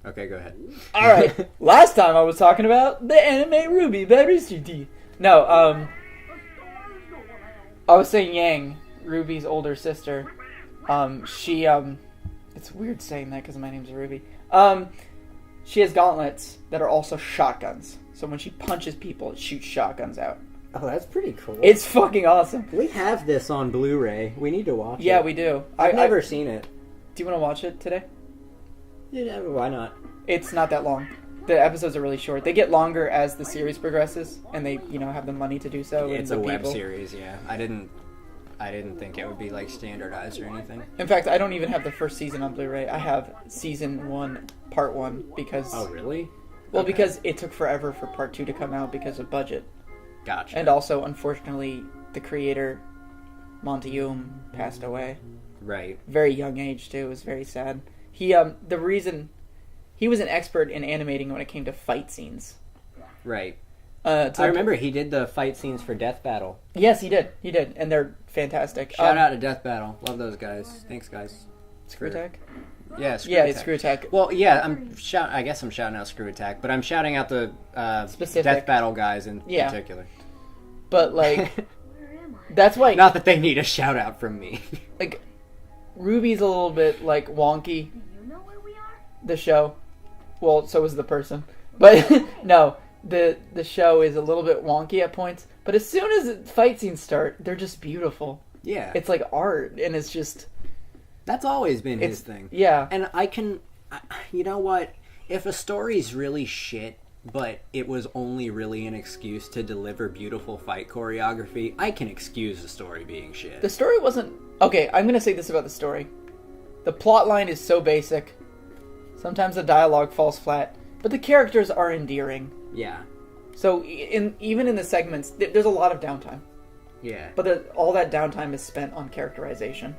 Okay, go ahead. All right. Last time I was talking about the anime Ruby by Rooster Teeth. No, I was saying Yang, Ruby's older sister. She, it's weird saying that because my name's Ruby. She has gauntlets that are also shotguns. So when she punches people, it shoots shotguns out. Oh, that's pretty cool. It's fucking awesome. We have this on Blu-ray. We need to watch it. Yeah, we do. I've never seen it. Do you want to watch it today? Yeah, why not? It's not that long. The episodes are really short. They get longer as the series progresses, and they, have the money to do so. It's a web series, yeah. I didn't think it would be like standardized or anything. In fact, I don't even have the first season on Blu-ray. I have season 1, part 1, because... Oh, really? Well, okay. Because it took forever for part 2 to come out because of budget. Gotcha. And also, unfortunately, the creator, Monteum, passed away. Right. Very young age, too. It was very sad. He was an expert in animating when it came to fight scenes. Right. I remember he did the fight scenes for Death Battle. Yes, he did. And they're fantastic. Shout out to Death Battle. Love those guys. Thanks, guys. Screw Attack? Yeah, Screw Attack. Attack. It's Screw Attack. Well, yeah, I guess I'm shouting out Screw Attack, but I'm shouting out the Death Battle guys in particular. But, like, that's why... Not that they need a shout out from me. Like, Ruby's a little bit, like, wonky. The show. Well, so is the person. But, no, the show is a little bit wonky at points. But as soon as fight scenes start, they're just beautiful. Yeah. It's like art, and it's just... That's always been his thing. Yeah. And you know what? If a story's really shit, but it was only really an excuse to deliver beautiful fight choreography, I can excuse the story being shit. The story wasn't... Okay, I'm going to say this about the story. The plot line is so basic. Sometimes the dialogue falls flat. But the characters are endearing. Yeah. So even in the segments, there's a lot of downtime. Yeah. But all that downtime is spent on characterization.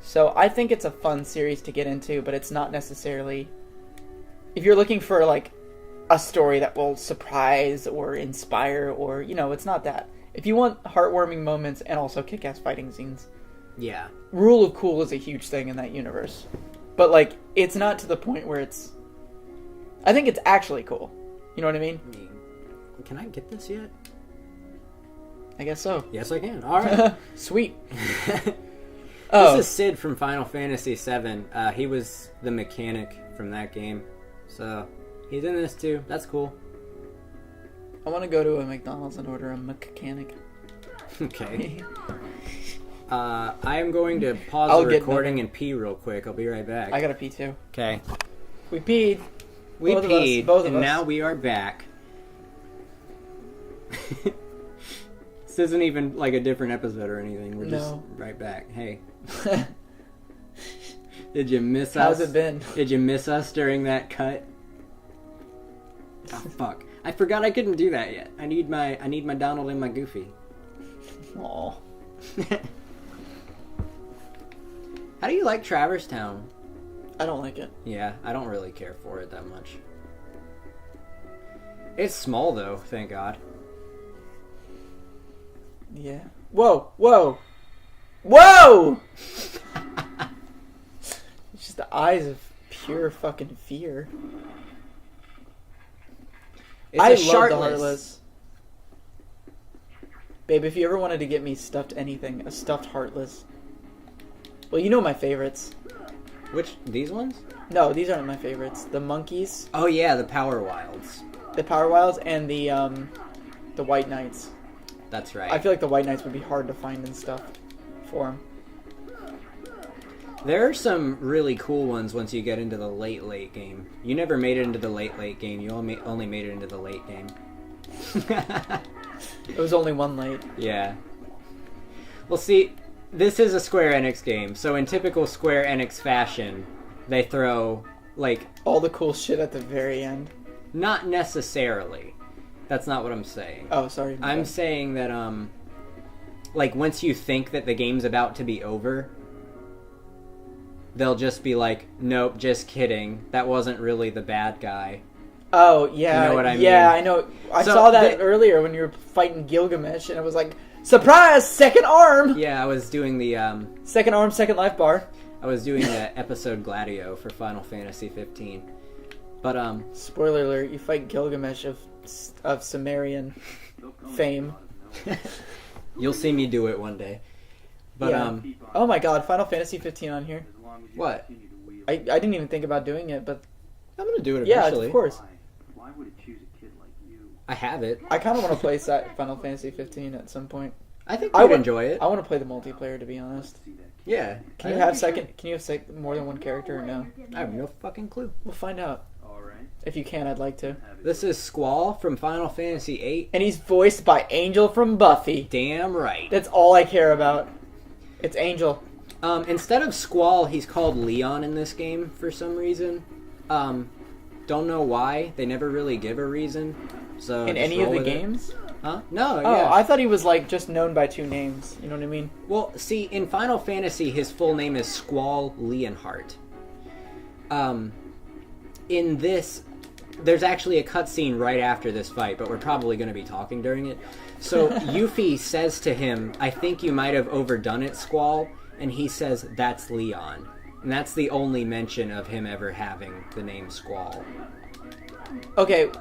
So I think it's a fun series to get into, but it's not necessarily... If you're looking for, like, a story that will surprise or inspire or, it's not that. If you want heartwarming moments and also kick-ass fighting scenes... Yeah. Rule of cool is a huge thing in that universe. But, like, it's not to the point where it's... I think it's actually cool. You know what I mean? Can I get this yet? I guess so. Yes, I can. All right. Sweet. This is Sid from Final Fantasy VII. He was the mechanic from that game. So, he's in this too. That's cool. I want to go to a McDonald's and order a mechanic. Okay. I am going to pause the recording and pee real quick. I'll be right back. I gotta pee too. Okay. We peed. We peed, both of us. And now we are back. This isn't even like a different episode or anything. We're just right back. Hey. Did you miss us? How's it been? Did you miss us during that cut? Oh fuck. I forgot I couldn't do that yet. I need my Donald and my Goofy. Aw. How do you like Traverse Town? I don't like it. Yeah, I don't really care for it that much. It's small though, thank God. Yeah. Whoa! Whoa! Whoa! It's just the eyes of pure fucking fear. I love the Heartless. Babe, if you ever wanted to get me stuffed anything, a stuffed Heartless. Well, you know my favorites. Which, these ones? No, these aren't my favorites. The monkeys. Oh yeah, the Power Wilds. The Power Wilds and the White Knights. That's right. I feel like the White Knights would be hard to find and stuff for them. There are some really cool ones once you get into the late game. You never made it into the late game. You only made it into the late game. It was only one late. Yeah. Well, see, this is a Square Enix game, so in typical Square Enix fashion, they throw, like... all the cool shit at the very end. Not necessarily. That's not what I'm saying. Oh, sorry. I'm saying that, like, once you think that the game's about to be over, they'll just be like, nope, just kidding. That wasn't really the bad guy. Oh, yeah. You know what I mean? Yeah, I know. I saw that earlier when you were fighting Gilgamesh, and it was like, surprise, second arm! Yeah, I was doing the, second arm, second life bar. I was doing the episode Gladio for Final Fantasy 15. But Spoiler alert: you fight Gilgamesh of Sumerian fame. you'll see me do it one day. But Yeah. Oh my God! Final Fantasy 15 on here. what? I didn't even think about doing it, but I'm gonna do it yeah, eventually. of course. Why would it choose a kid like you? I have it. I kind of want to play Final Fantasy 15 at some point. I think I you'd would- enjoy it. I want to play the multiplayer, to be honest. Yeah. Can you have more than one character or no? I have no fucking clue. We'll find out. All right. If you can, I'd like to. This is Squall from Final Fantasy VIII. And he's voiced by Angel from Buffy. Damn right. That's all I care about. It's Angel. Instead of Squall, he's called Leon in this game for some reason. Don't know why. They never really give a reason. So In just any of roll the with it. games? Huh? No. Oh, Yeah. I thought he was like just known by two names. You know what I mean? Well, see, in Final Fantasy, his full name is Squall Leonhardt. In this, there's actually a cutscene right after this fight, but we're probably going to be talking during it. So Yuffie says to him, "I think you might have overdone it, Squall," and he says, "That's Leon." And that's the only mention of him ever having the name Squall. Okay.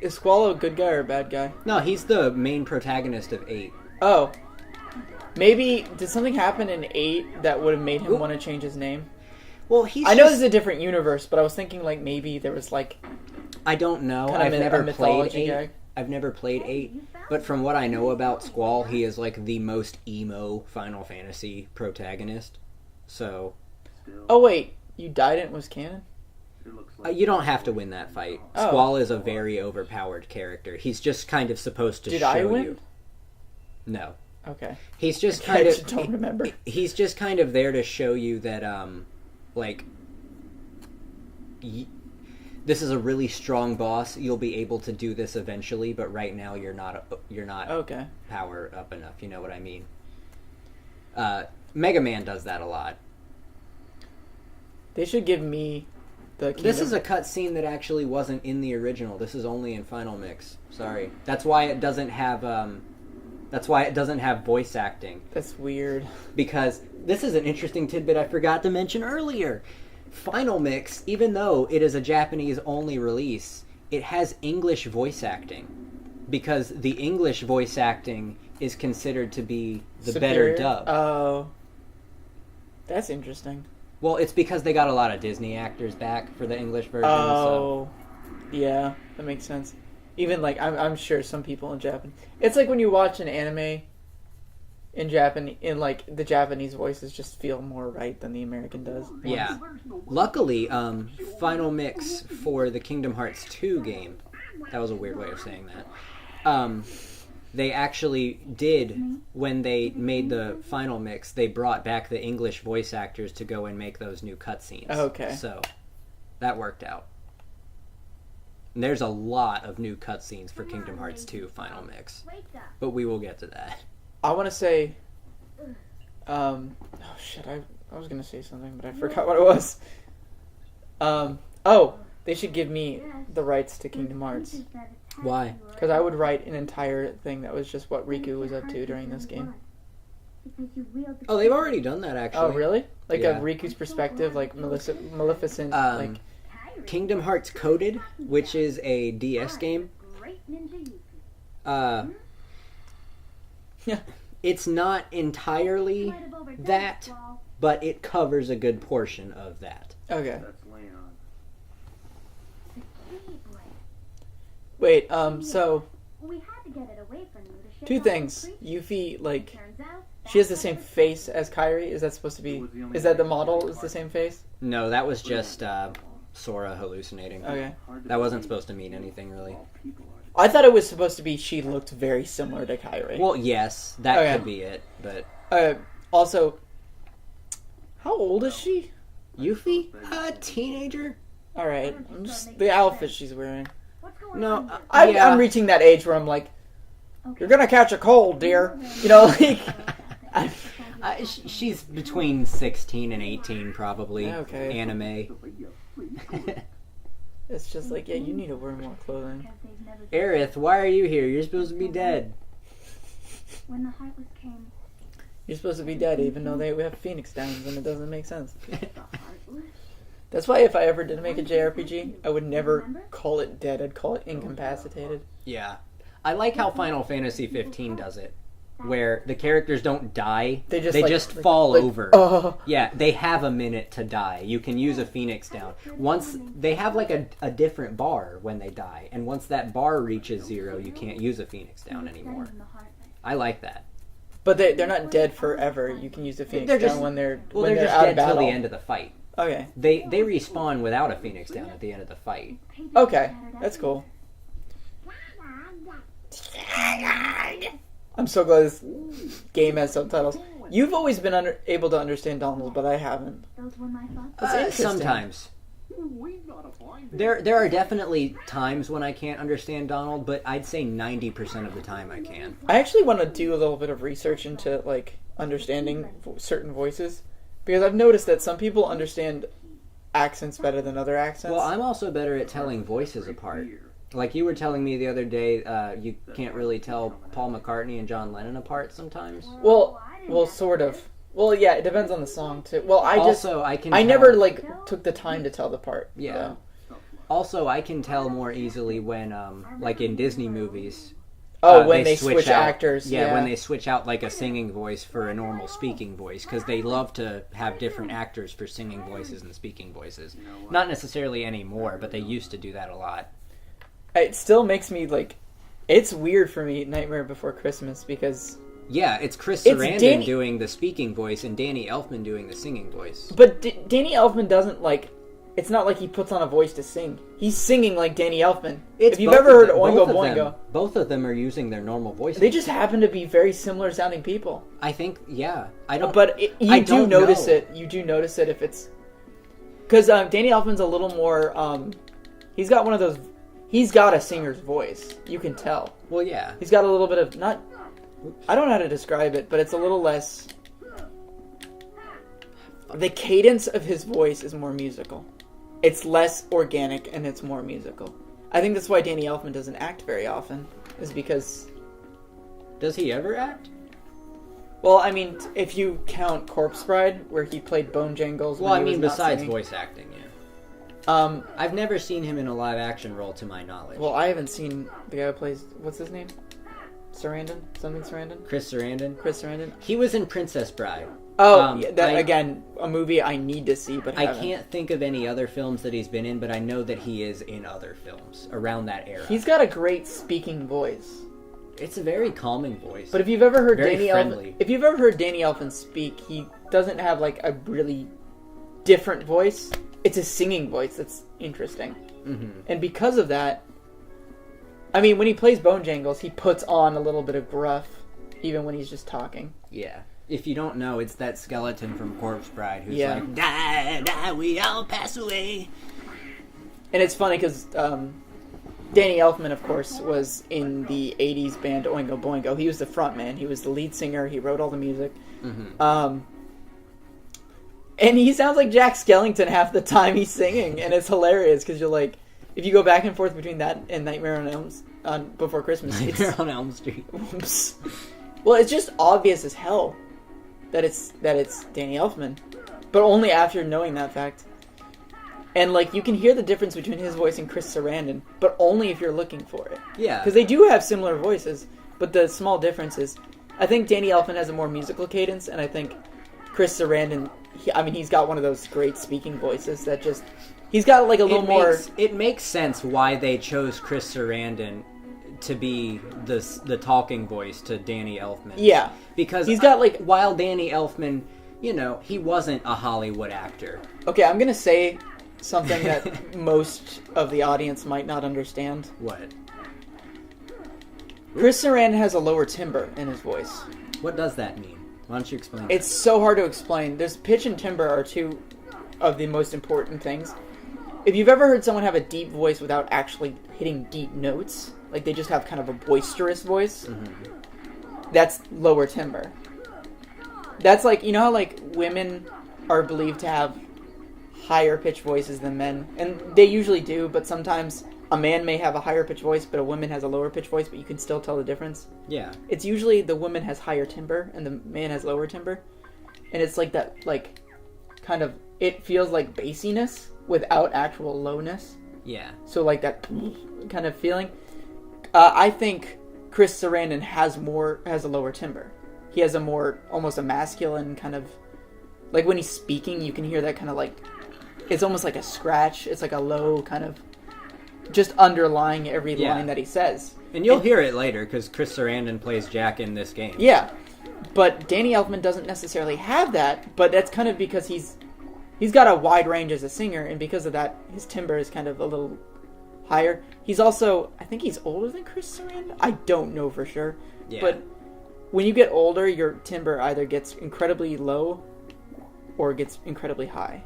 Is Squall a good guy or a bad guy? No, he's the main protagonist of 8. Oh. Maybe, did something happen in 8 that would have made him Oop. want to change his name? Well, he's I know just- this is a different universe, but I was thinking like maybe there was like I don't know. kind I've of never a played mythology 8. guy. I've never played 8, but from what I know about Squall, he is like the most emo Final Fantasy protagonist. So, Oh wait, you died and it was canon? It looks like you don't have to win that fight. Oh. Squall is a very overpowered character. He's just kind of supposed to Did show I win? you. No. Okay. He's just I kind just of don't remember. He's just kind of there to show you that like this is a really strong boss. You'll be able to do this eventually, but right now you're not Okay. power up enough. You know what I mean? Mega Man does that a lot. They should give me the Kingdom. This is a cutscene that actually wasn't in the original. This is only in Final Mix. Sorry. That's why it doesn't have voice acting. That's weird. Because this is an interesting tidbit I forgot to mention earlier. Final Mix, even though it is a Japanese only release, it has English voice acting. Because the English voice acting is considered to be the Superior? better dub. Oh. That's interesting. Well, it's because they got a lot of Disney actors back for the English version. Oh. Yeah, that makes sense. Even like I'm sure some people in Japan. It's like when you watch an anime in Japan, in like the Japanese voices just feel more right than the American does. Yeah. Luckily, Final Mix for the Kingdom Hearts 2 game, that was a weird way of saying that, they actually did, when they made the Final Mix, they brought back the English voice actors to go and make those new cutscenes. Okay. So, that worked out. And there's a lot of new cutscenes for Kingdom Hearts 2 Final Mix. But we will get to that. I want to say, oh shit, I was gonna say something, but I forgot what it was. Oh, they should give me the rights to Kingdom Hearts. Why? Because I would write an entire thing that was just what Riku was up to during this game. Oh, they've already done that, actually. Oh, really? Like Yeah. a Riku's perspective, like Maleficent, like... Kingdom Hearts Coded, which is a DS game. It's not entirely that, but it covers a good portion of that. Okay. that's Leon. Wait, so, We had to get it away from you to ship two off things. the creature. Yuffie, like, Turns out she has the same face as Kairi? Is that supposed to be... Is that the model is the same face? No, that was just Sora hallucinating. Okay. That wasn't supposed to mean anything, really. I thought it was supposed to be she looked very similar to Kairi. Well, yes, that Okay. could be it, but... Also, how old is she? Yuffie? A teenager? Alright, I'm just... The outfit she's wearing. What's going No, on? I'm reaching that age where I'm like, you're gonna catch a cold, dear. You know, like... She's between 16 and 18, probably. Okay. Anime. It's just like, yeah, you need to wear more clothing. Because they've never Aerith, why are you here? You're supposed to be dead. When the Heartless came, You're supposed to be dead even though they have Phoenix Downs and it doesn't make sense. the Heartless. That's why if I ever did make a JRPG, I would never call it dead. I'd call it incapacitated. Yeah. I like how Final Fantasy 15 does it, where the characters don't die. They just fall over. Oh. Yeah, they have a minute to die. You can use a Phoenix down. Once they have like a different bar when they die, and once that bar reaches 0, you can't use a Phoenix down anymore. I like that. But they're not dead forever. You can use the Phoenix down when they're just out dead of battle. till the end of the fight. Okay. They respawn without a Phoenix down at the end of the fight. Okay, that's cool. I'm so glad this game has subtitles. You've always been able to understand Donald, but I haven't. Those were my thoughts. That's interesting. Sometimes. There are definitely times when I can't understand Donald, but I'd say 90% of the time I can. I actually want to do a little bit of research into like understanding certain voices, because I've noticed that some people understand accents better than other accents. Well, I'm also better at telling voices apart. Like you were telling me the other day, you can't really tell Paul McCartney and John Lennon apart sometimes. Well, sort of. Well, yeah, it depends on the song too. Well, I never like took the time to tell the part. Yeah. So. Also, I can tell more easily when, like in Disney movies. When they switch out, actors. Yeah, when they switch out like a singing voice for a normal speaking voice, because they love to have different actors for singing voices and speaking voices. Not necessarily anymore, but they used to do that a lot. It still makes me like, it's weird for me, Nightmare Before Christmas, because... Yeah, it's Chris Sarandon doing the speaking voice and Danny Elfman doing the singing voice. But Danny Elfman doesn't like... It's not like he puts on a voice to sing. He's singing like Danny Elfman. If you've ever heard Oingo Boingo... Both of them are using their normal voices. They just happen to be very similar sounding people. I think, yeah. You do notice it if it's... Because Danny Elfman's a little more... he's got one of those... He's got a singer's voice. You can tell. Well, yeah. He's got a little bit of... I don't know how to describe it, but it's a little less... The cadence of his voice is more musical. It's less organic, and it's more musical. I think that's why Danny Elfman doesn't act very often, is because... Does he ever act? Well, I mean, if you count Corpse Bride, where he played Bone Jangles... Well, I mean, besides voice acting, yeah. I've never seen him in a live-action role, to my knowledge. Well, I haven't seen the guy who plays... What's his name? Sarandon? Something Sarandon? Chris Sarandon? He was in Princess Bride. Oh, again, a movie I need to see, but haven't. I can't think of any other films that he's been in, but I know that he is in other films around that era. He's got a great speaking voice. It's a very calming voice. But if you've ever heard Danny Elfman speak, he doesn't have like a really different voice. It's a singing voice that's interesting. Mm-hmm. And because of that, I mean, when he plays Bone Jangles, he puts on a little bit of gruff, even when he's just talking. Yeah. If you don't know, it's that skeleton from Corpse Bride who's like, die, die, we all pass away. And it's funny because Danny Elfman, of course, was in the 80s band Oingo Boingo. He was the frontman. He was the lead singer. He wrote all the music. Mm-hmm. And he sounds like Jack Skellington half the time he's singing. And it's hilarious because you're like, if you go back and forth between that and Nightmare on Before Christmas. Nightmare on Elm Street. Oops. Well, it's just obvious as hell that it's Danny Elfman, but only after knowing that fact. And like you can hear the difference between his voice and Chris Sarandon, but only if you're looking for it. Yeah, because they do have similar voices, but the small difference is, I think Danny Elfman has a more musical cadence, and I think Chris Sarandon, he's got one of those great speaking voices that just he's got like a little more. It makes sense why they chose Chris Sarandon to be the talking voice to Danny Elfman. Yeah. Because he's got like... While Danny Elfman, he wasn't a Hollywood actor. Okay, I'm going to say something that most of the audience might not understand. What? Chris Sarandon has a lower timbre in his voice. What does that mean? Why don't you explain It's so hard to explain. There's pitch and timbre are two of the most important things. If you've ever heard someone have a deep voice without actually hitting deep notes... Like, they just have kind of a boisterous voice. Mm-hmm. That's lower timbre. That's like, you know how, like, women are believed to have higher pitched voices than men? And they usually do, but sometimes a man may have a higher pitched voice, but a woman has a lower pitched voice, but you can still tell the difference. Yeah. It's usually the woman has higher timbre, and the man has lower timbre. And it's like that, like, kind of... it feels like bassiness without actual lowness. Yeah. So like that kind of feeling. I think Chris Sarandon has a lower timbre. He has a more, almost a masculine kind of, like when he's speaking, you can hear that kind of like, it's almost like a scratch. It's like a low kind of, just underlying every line that he says. And you'll hear it later, because Chris Sarandon plays Jack in this game. Yeah. But Danny Elfman doesn't necessarily have that, but that's kind of because he's got a wide range as a singer, and because of that, his timbre is kind of a little higher. He's also, I think he's older than Chris Sarandon? I don't know for sure. Yeah. But when you get older, your timbre either gets incredibly low or gets incredibly high.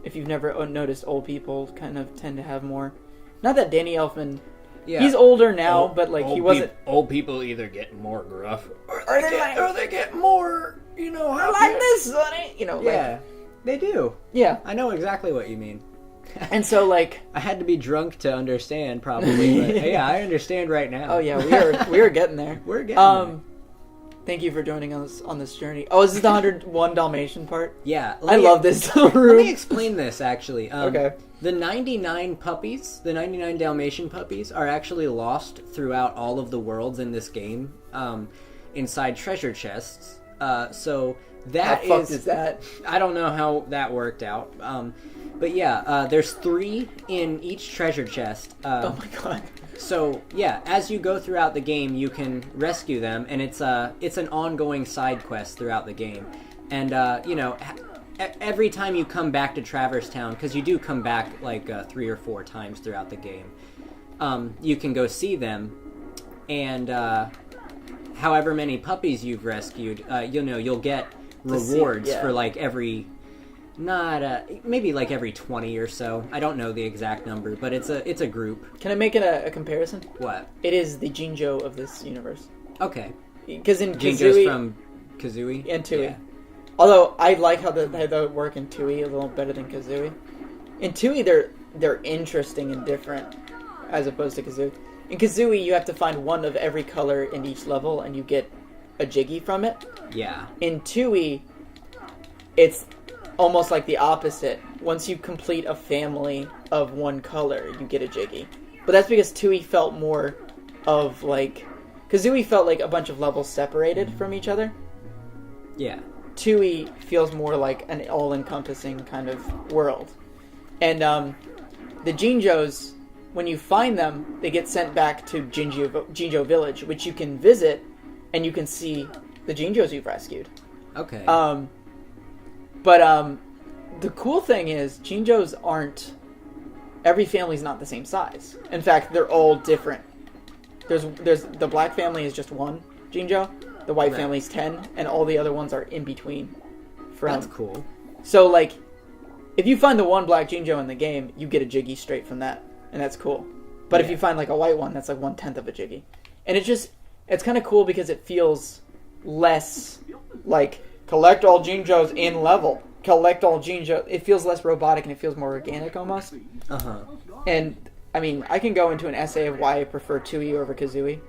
If you've never noticed, old people kind of tend to have more... Not that Danny Elfman... Yeah. He's older now, but like he wasn't... Old people either get more gruff, or they get more, I like this, sonny! Yeah, they do. Yeah. I know exactly what you mean. And so, like... I had to be drunk to understand, probably, but yeah, I understand right now. Oh, yeah, we are getting there. We're getting there. Thank you for joining us on this journey. Oh, is this the 101 Dalmatian part? Yeah. I love this room. room. Let me explain this, actually. Okay. The 99 puppies, the 99 Dalmatian puppies, are actually lost throughout all of the worlds in this game, inside treasure chests. So that how fucked is that? I don't know how that worked out. But yeah, there's 3 in each treasure chest. Oh my god. So yeah, as you go throughout the game, you can rescue them, and it's an ongoing side quest throughout the game. And every time you come back to Traverse Town, because you do come back like 3 or 4 times throughout the game, you can go see them, and however many puppies you've rescued, you'll get rewards for like every. Maybe like every 20 or so. I don't know the exact number, but it's a group. Can I make it a comparison? What? It is the Jinjo of this universe. Okay. Because in Jinjo's Kazooie... from Kazooie? And Tooie. Yeah. Although, I like how they work in Tooie a little better than Kazooie. In Tooie, they're interesting and different, as opposed to Kazooie. In Kazooie, you have to find one of every color in each level, and you get a Jiggy from it. Yeah. In Tooie, it's almost like the opposite. Once you complete a family of one color, you get a Jiggy. But that's because Tooie felt more of like... Kazooie felt like a bunch of levels separated from each other. Yeah. Tooie feels more like an all-encompassing kind of world. And the Jinjos, when you find them, they get sent back to Jinjo Village, which you can visit, and you can see the Jinjos you've rescued. Okay. But the cool thing is, Jinjos aren't... Every family's not the same size. In fact, they're all different. There's the black family is just 1 Jinjo, the white family's 10, and all the other ones are in between. That's cool. So, like, if you find the 1 black Jinjo in the game, you get a Jiggy straight from that, and that's cool. But if you find, like, a white one, that's, like, 1/10 of a Jiggy. And it's kind of cool because it feels less, like, collect all Jinjos in level. Collect all Jinjo. It feels less robotic and it feels more organic almost. Uh-huh. And, I mean, I can go into an essay of why I prefer Tooie over Kazooie.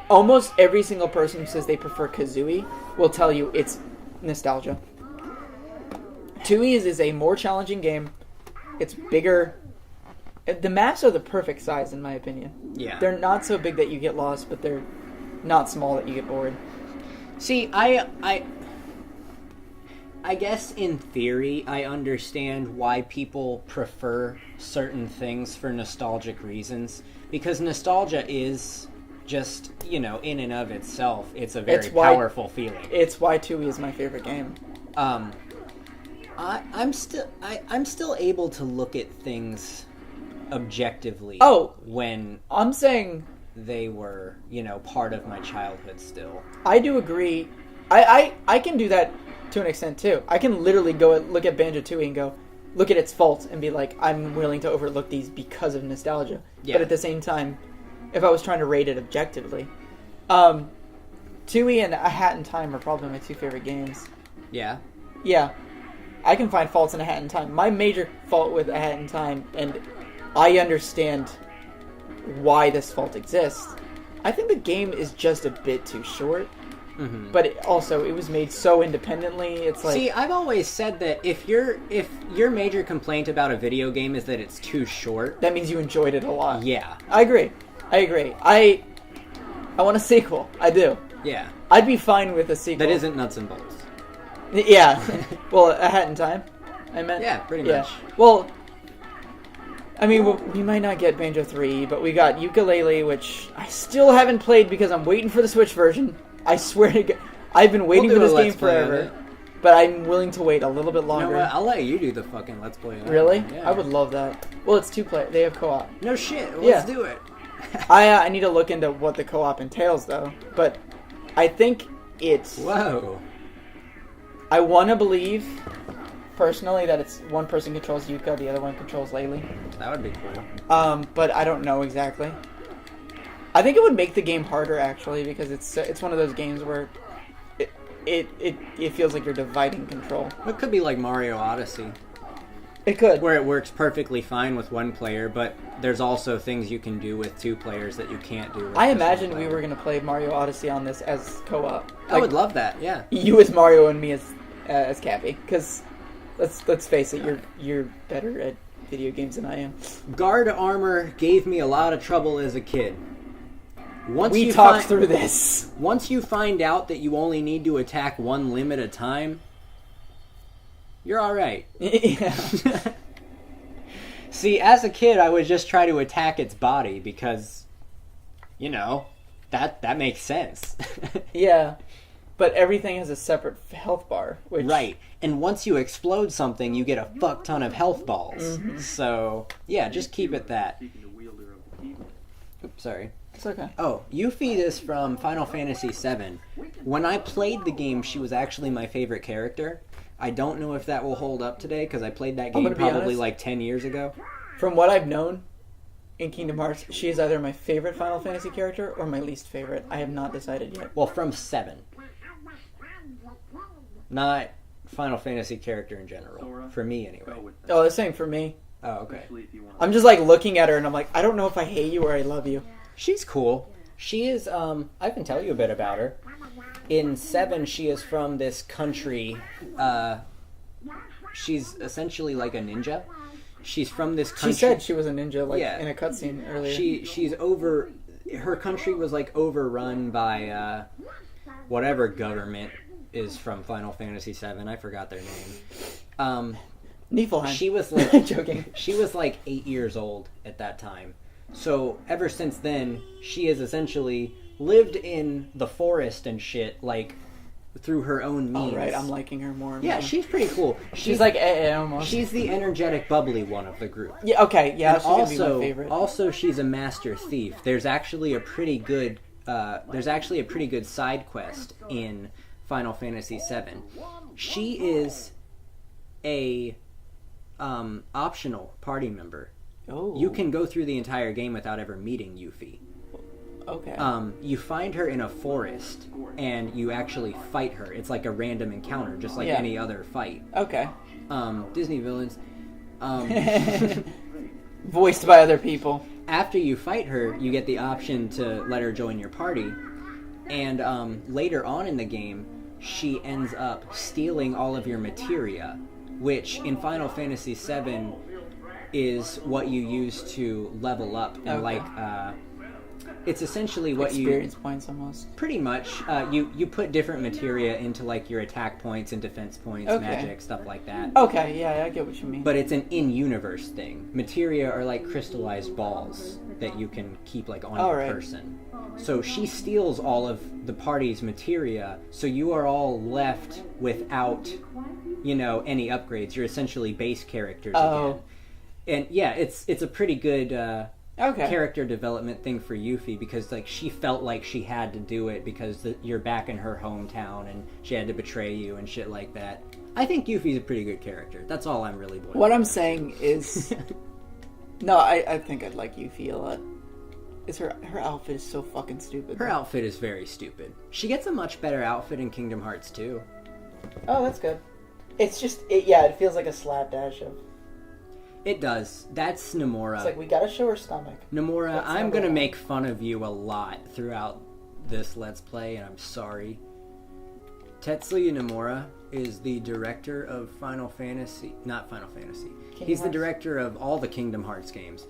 Almost every single person who says they prefer Kazooie will tell you it's nostalgia. Tooie is a more challenging game. It's bigger. The maps are the perfect size, in my opinion. Yeah. They're not so big that you get lost, but they're not small that you get bored. See, I guess in theory, I understand why people prefer certain things for nostalgic reasons. Because nostalgia is just, in and of itself, it's a very powerful feeling. It's why Tooie is my favorite game. I'm still able to look at things objectively. Oh, when I'm saying they were, part of my childhood still. I do agree. I can do that to an extent too. I can literally go look at Banjo-Tooie and go look at its faults and be like, I'm willing to overlook these because of nostalgia. Yeah. But at the same time, if I was trying to rate it objectively, Tooie and A Hat in Time are probably my 2 favorite games. Yeah. Yeah. I can find faults in A Hat in Time. My major fault with A Hat in Time, and I understand why this fault exists, I think the game is just a bit too short. but it was made so independently. It's like, See, I've always said that if your major complaint about a video game is that it's too short, that means you enjoyed it a lot. yeah, I agree. I want a sequel. I do. yeah, I'd be fine with a sequel. that isn't nuts and bolts. Yeah. Well, A Hat in Time, I meant. Yeah, pretty much. Well, I mean, we might not get Banjo 3, but we got Yooka-Laylee, which I still haven't played because I'm waiting for the Switch version. I swear to God, I've been waiting We'll for do this a game Let's Play of forever. it. But I'm willing to wait a little bit You longer. know what? I'll let you do the fucking Let's Play of that. Really? Yeah. I would love that. Well, it's 2-player. They have co-op. No shit. Yeah. Let's do it. I need to look into what the co-op entails, though. But I think it's... Whoa. I want to believe, personally, that it's one person controls Yuka, the other one controls Laylee. That would be cool. But I don't know exactly. I think it would make the game harder, actually, because it's one of those games where it feels like you're dividing control. It could be like Mario Odyssey, It could. where it works perfectly fine with one player, but there's also things you can do with two players that you can't do with I just imagined one we player. were going to play Mario Odyssey on this as co-op. I would love that, yeah. You as Mario and me as Cappy, because let's face it, you're better at video games than I am. Guard armor gave me a lot of trouble as a kid. Once We you talked through this. Once you find out that you only need to attack one limb at a time, you're alright. Yeah. See, as a kid, I would just try to attack its body because, you know, that makes sense. Yeah. But everything has a separate health bar, which... Right. And once you explode something, you get a fuck ton of health balls. Mm-hmm. So, yeah, just keep it that. Seeking the wielder of the keyboard. Oops, sorry. It's okay. Oh, Yuffie is from Final Fantasy VII. When I played the game, she was actually my favorite character. I don't know if that will hold up today, because I played that game gonna be probably honest. like 10 years ago. From what I've known in Kingdom Hearts, she is either my favorite Final Fantasy character or my least favorite. I have not decided yet. Well, from 7. Not Final Fantasy character in general. Sora, For me, Go anyway. with that. Oh, the same for me. Oh, okay. Especially if you want I'm just like looking at her and I'm like, I don't know if I hate you or I love you. She's cool. She is, I can tell you a bit about her. In 7, she is from this country, she's essentially like a ninja. She's from this country. She said she was a ninja, like, Yeah. in a cutscene earlier. She's over, her country was like overrun by, whatever government is from Final Fantasy VII. I forgot their name. Niflheim. She was like, Joking. She was like 8 years old at that time. So ever since then, she has essentially lived in the forest and shit, like, through her own means. All right, I'm liking her more and Yeah, more. she's pretty cool. She's like almost. She's the energetic, bubbly one of the group. Yeah, okay, yeah, And she's gonna be my favorite. also, she's a master thief. There's actually a pretty good side quest in Final Fantasy VII. She is a optional party member. Oh, You can go through the entire game without ever meeting Yuffie. okay. You find her in a forest, and you actually fight her. It's like a random encounter, just like Yeah. any other fight. Okay. Disney villains. Voiced by other people. After you fight her, you get the option to let her join your party. And later on in the game, she ends up stealing all of your materia, which in Final Fantasy VII is what you use to level up. And Okay. it's essentially what Experience points almost. pretty much, you put different materia into like your attack points and defense points, Okay. magic, stuff like that. Okay, yeah, I get what you mean. But it's an in-universe thing. Materia are like crystallized balls that you can keep like on your Alright. person. So she steals all of the party's materia, so you are all left without, any upgrades. You're essentially base characters Oh. again. And yeah, it's a pretty good okay. character development thing for Yuffie, because like she felt like she had to do it because you're back in her hometown and she had to betray you and shit like that. I think Yuffie's a pretty good character. That's all I'm really boiling What I'm down. saying is, no, I think I'd like Yuffie a lot. Is her outfit is so fucking stupid. Her outfit is very stupid. She gets a much better outfit in Kingdom Hearts 2. Oh, that's good. It's just, it feels like a slapdash of. It does. That's Nomura. It's like we gotta show her stomach. Nomura, That's I'm number gonna one. make fun of you a lot throughout this Let's Play, and I'm sorry. Tetsuya Nomura is the director of Final Fantasy. Not Final Fantasy. He's the director of all the Kingdom Hearts games.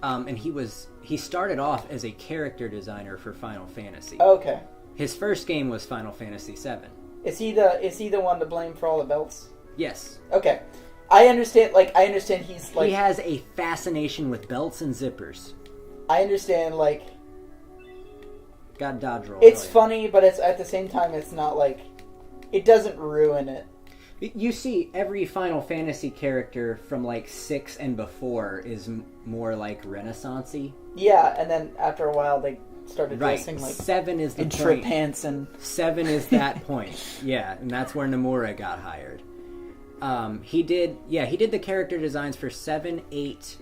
And he started off as a character designer for Final Fantasy. Okay. His first game was Final Fantasy VII. Is he the one to blame for all the belts? Yes. Okay. I understand he's like... He has a fascination with belts and zippers. I understand, like... Got dodge roll. It's funny, but it's at the same time, it's not like... It doesn't ruin it. You see, every Final Fantasy character from like 6 and before is more like Renaissance-y. Yeah, and then after a while they started dressing like... 7 is the in point. trip pants and... 7 is that point. Yeah, and that's where Nomura got hired. He did the character designs for 7, 8...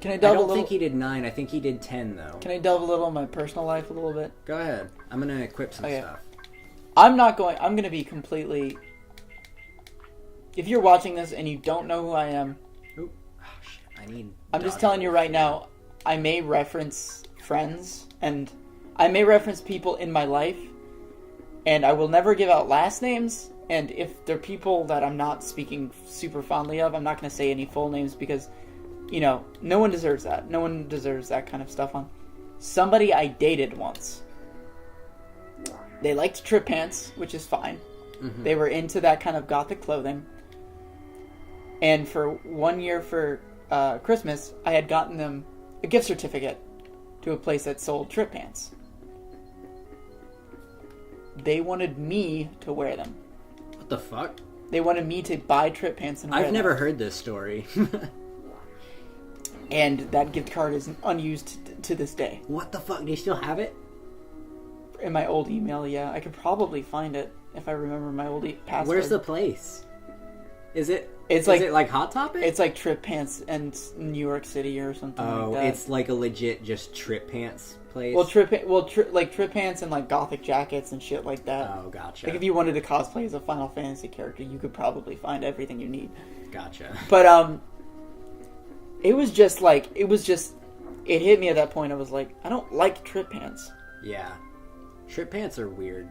Can I I delve a don't little... think he did 9. I think he did 10, though. Can I delve a little in my personal life a little bit? Go ahead. I'm going to equip some stuff. I'm going to be completely... If you're watching this and you don't know who I am... Ooh. Oh, shit. I'm just telling you right now, I may reference friends, and I may reference people in my life, and I will never give out last names, and if they're people that I'm not speaking super fondly of, I'm not going to say any full names because... You know, no one deserves that. No one deserves that kind of stuff on. Somebody I dated once. They liked trip pants, which is fine. Mm-hmm. They were into that kind of gothic clothing. And for 1 year for Christmas, I had gotten them a gift certificate to a place that sold trip pants. They wanted me to wear them. What the fuck? They wanted me to buy trip pants and wear them. I've never heard this story. And that gift card is unused to this day. What the fuck? Do you still have it? In my old email, yeah. I could probably find it if I remember my old password. Where's the place? Is it like Hot Topic? It's like Trip Pants and New York City or something like that. It's like a legit just Trip Pants place? Well, like Trip Pants and like gothic jackets and shit like that. Oh, gotcha. Like if you wanted to cosplay as a Final Fantasy character, you could probably find everything you need. Gotcha. But, it hit me at that point. I was like, I don't like trip pants. Yeah. Trip pants are weird.